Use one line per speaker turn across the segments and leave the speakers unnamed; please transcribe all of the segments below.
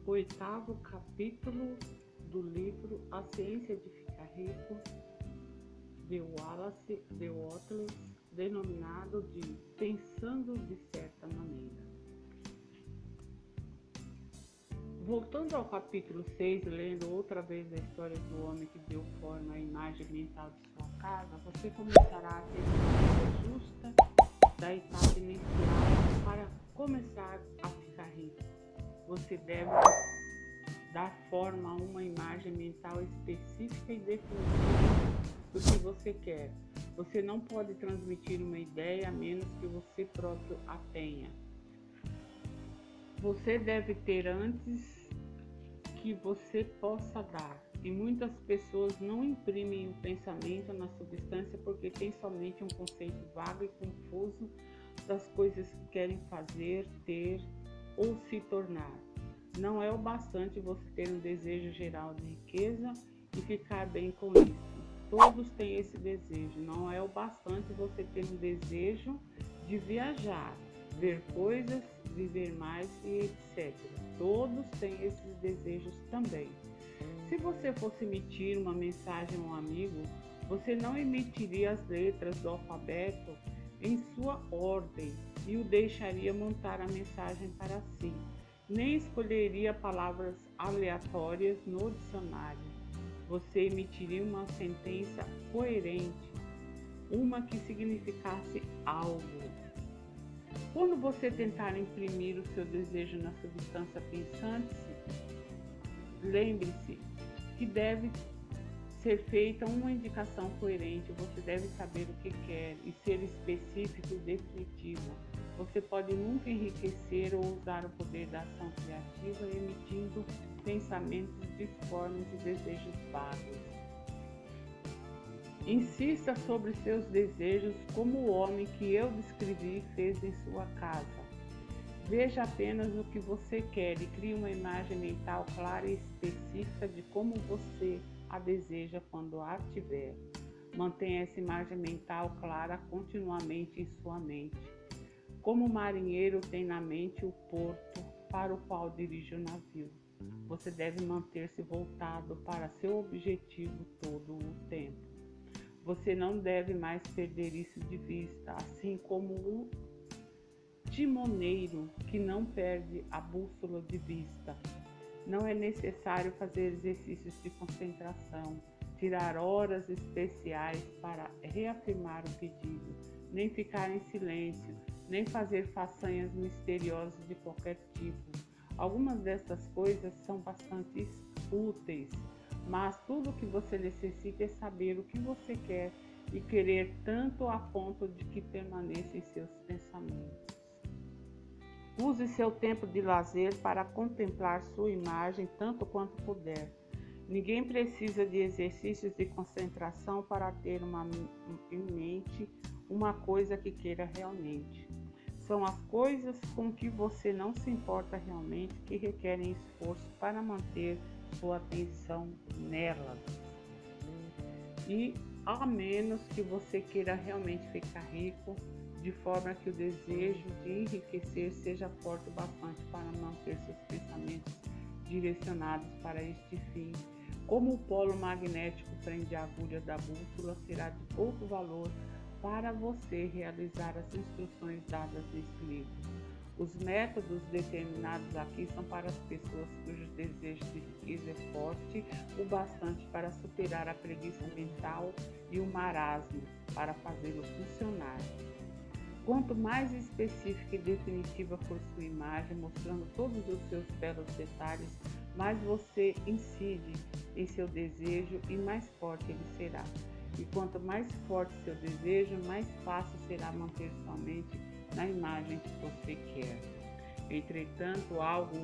8º capítulo do livro A Ciência de Ficar Rico, de Wallace de Wattles, denominado de Pensando de Certa Maneira. Voltando ao capítulo 6, lendo outra vez a história do homem que deu forma à imagem mental de sua casa, você começará a ter uma ideia justa da etapa inicial para começar a ficar rico. Você deve dar forma a uma imagem mental específica e definitiva do que você quer. Você não pode transmitir uma ideia a menos que você próprio a tenha. Você deve ter antes que você possa dar. E muitas pessoas não imprimem o pensamento na substância porque têm somente um conceito vago e confuso das coisas que querem fazer, ter ou se tornar. Não é o bastante você ter um desejo geral de riqueza e ficar bem com isso. Todos têm esse desejo. Não é o bastante você ter um desejo de viajar, ver coisas, viver mais e etc. Todos têm esses desejos também. Se você fosse emitir uma mensagem a um amigo, você não emitiria as letras do alfabeto em sua ordem e o deixaria montar a mensagem para si. Nem escolheria palavras aleatórias no dicionário. Você emitiria uma sentença coerente, uma que significasse algo. Quando você tentar imprimir o seu desejo na substância pensante, lembre-se que deve ser feita uma indicação coerente. Você deve saber o que quer e ser específico e definitivo. Você pode nunca enriquecer ou usar o poder da ação criativa emitindo pensamentos disformes e desejos vagos. Insista sobre seus desejos como o homem que eu descrevi fez em sua casa. Veja apenas o que você quer e crie uma imagem mental clara e específica de como você a deseja quando a tiver. Mantenha essa imagem mental clara continuamente em sua mente. Como o marinheiro tem na mente o porto para o qual dirige o navio, você deve manter-se voltado para seu objetivo todo o tempo. Você não deve mais perder isso de vista, assim como o timoneiro que não perde a bússola de vista. Não é necessário fazer exercícios de concentração, tirar horas especiais para reafirmar o pedido, nem ficar em silêncio, nem fazer façanhas misteriosas de qualquer tipo. Algumas dessas coisas são bastante úteis, mas tudo o que você necessita é saber o que você quer e querer tanto a ponto de que permaneça em seus pensamentos. Use seu tempo de lazer para contemplar sua imagem tanto quanto puder. Ninguém precisa de exercícios de concentração para ter em mente uma coisa que queira realmente. São as coisas com que você não se importa realmente que requerem esforço para manter sua atenção nelas. E a menos que você queira realmente ficar rico, de forma que o desejo de enriquecer seja forte o bastante para manter seus pensamentos direcionados para este fim. Como o polo magnético prende a agulha da bússola, será de pouco valor para você realizar as instruções dadas neste livro. Os métodos determinados aqui são para as pessoas cujos desejos de riqueza é forte o bastante para superar a preguiça mental e o marasmo para fazê-lo funcionar. Quanto mais específica e definitiva for sua imagem, mostrando todos os seus belos detalhes, mais você incide em seu desejo e mais forte ele será. E quanto mais forte seu desejo, mais fácil será manter sua mente na imagem que você quer. Entretanto, algo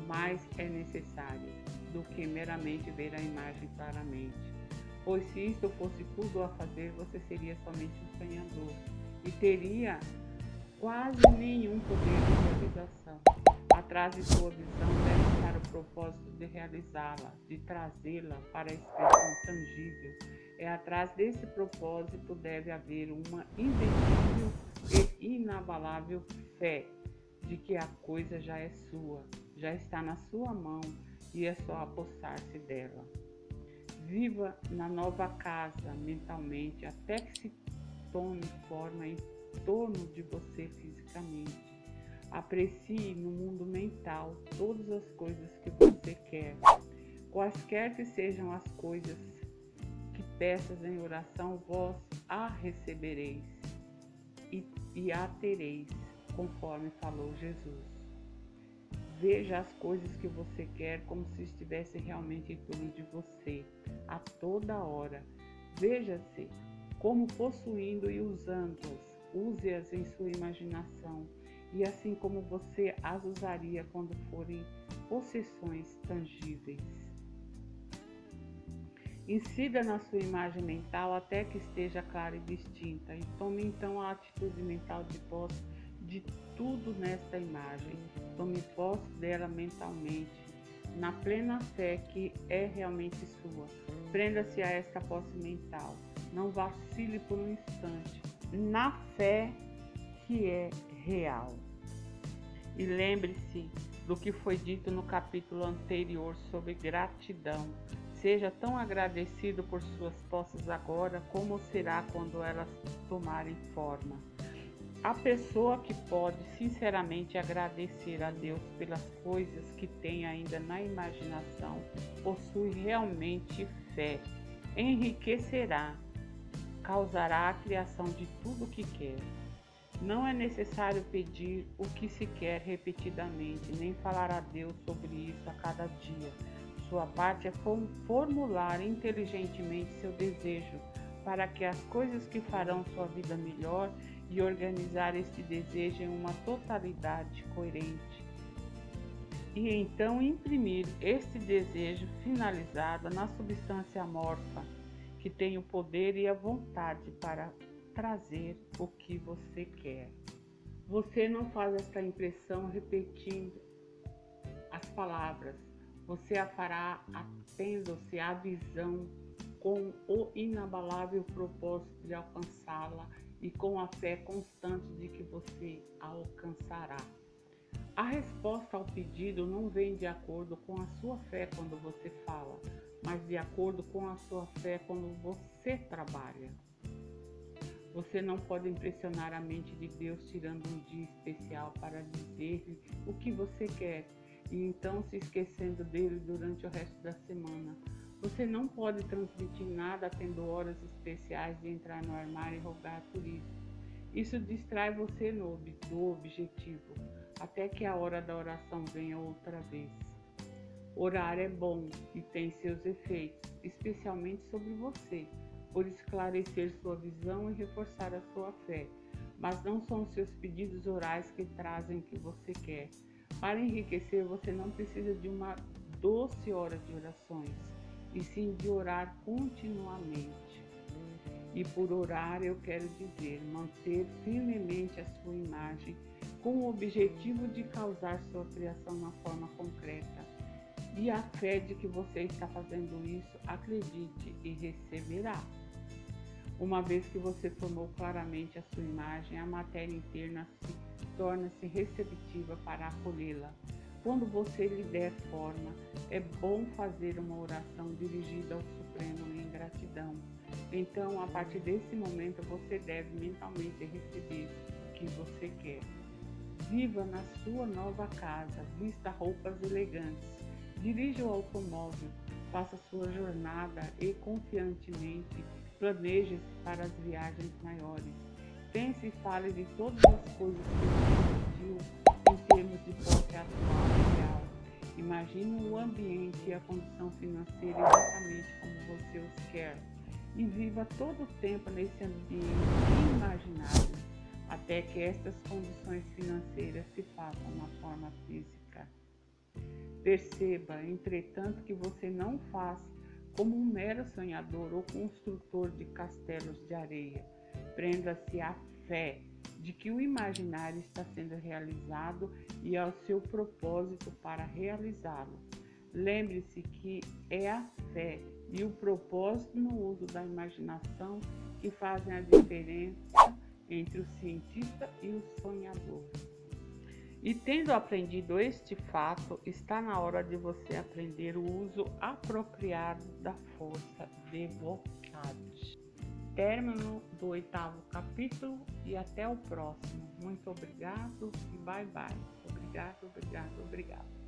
mais é necessário do que meramente ver a imagem claramente. Pois se isto fosse tudo a fazer, você seria somente um sonhador e teria quase nenhum poder de realização. Atrás de sua visão deve estar o propósito de realizá-la, de trazê-la para a expressão tangível. É atrás desse propósito deve haver uma invencível e inabalável fé de que a coisa já é sua. já está na sua mão e é só apossar-se dela. Viva na nova casa mentalmente até que se tome forma em torno de você fisicamente. Aprecie no mundo mental todas as coisas que você quer, quaisquer que sejam as coisas que peças em oração, vós a recebereis e a tereis, conforme falou Jesus. Veja as coisas que você quer como se estivessem realmente em torno de você, a toda hora. Veja-se como possuindo e usando-as. Use-as em sua imaginação, e assim como você as usaria quando forem possessões tangíveis. Incida na sua imagem mental até que esteja clara e distinta, e tome então a atitude mental de posse de tudo nesta imagem. Tome posse dela mentalmente, na plena fé que é realmente sua. Prenda-se a esta posse mental. Não vacile por um instante, na fé que é real. E lembre-se do que foi dito no capítulo anterior sobre gratidão. Seja tão agradecido por suas posses agora como será quando elas tomarem forma. A pessoa que pode sinceramente agradecer a Deus pelas coisas que tem ainda na imaginação possui realmente fé. Enriquecerá, causará a criação de tudo o que quer. Não é necessário pedir o que se quer repetidamente, nem falar a Deus sobre isso a cada dia. Sua parte é formular inteligentemente seu desejo para que as coisas que farão sua vida melhor e organizar este desejo em uma totalidade coerente. E então imprimir este desejo finalizado na substância amorfa, que tem o poder e a vontade para trazer o que você quer. Você não faz essa impressão repetindo as palavras, você a fará atendo-se à visão com o inabalável propósito de alcançá-la e com a fé constante de que você a alcançará. A resposta ao pedido não vem de acordo com a sua fé quando você fala, mas de acordo com a sua fé quando você trabalha. Você não pode impressionar a mente de Deus tirando um dia especial para dizer-lhe o que você quer e então se esquecendo dele durante o resto da semana. Você não pode transmitir nada tendo horas especiais de entrar no armário e rogar por isso. Isso distrai você do objetivo, até que a hora da oração venha outra vez. Orar é bom e tem seus efeitos, especialmente sobre você, por esclarecer sua visão e reforçar a sua fé, mas não são os seus pedidos orais que trazem o que você quer. Para enriquecer, você não precisa de uma doce hora de orações, e sim de orar continuamente. E por orar eu quero dizer, manter firmemente a sua imagem com o objetivo de causar sua criação na forma concreta. E a fé de que você está fazendo isso, acredite e receberá. Uma vez que você formou claramente a sua imagem, a matéria interna torna-se receptiva para acolhê-la. Quando você lhe der forma, é bom fazer uma oração dirigida ao Supremo em gratidão. Então, a partir desse momento, você deve mentalmente receber o que você quer. Viva na sua nova casa, vista roupas elegantes, dirija o automóvel, faça sua jornada e confiantemente planeje-se para as viagens maiores. Pense e fale de todas as coisas que você pediu em termos de posse atual e real. Imagine o ambiente e a condição financeira exatamente como você os quer e viva todo o tempo nesse ambiente imaginário, até que estas condições financeiras se façam na forma física. Perceba, entretanto, que você não faz como um mero sonhador ou construtor de castelos de areia. Prenda-se à fé de que o imaginário está sendo realizado e ao seu propósito para realizá-lo. Lembre-se que é a fé e o propósito no uso da imaginação que fazem a diferença entre o cientista e o sonhador. E tendo aprendido este fato, está na hora de você aprender o uso apropriado da força de vontade. Término do 8º capítulo e até o próximo. Muito obrigado e bye bye. Obrigado.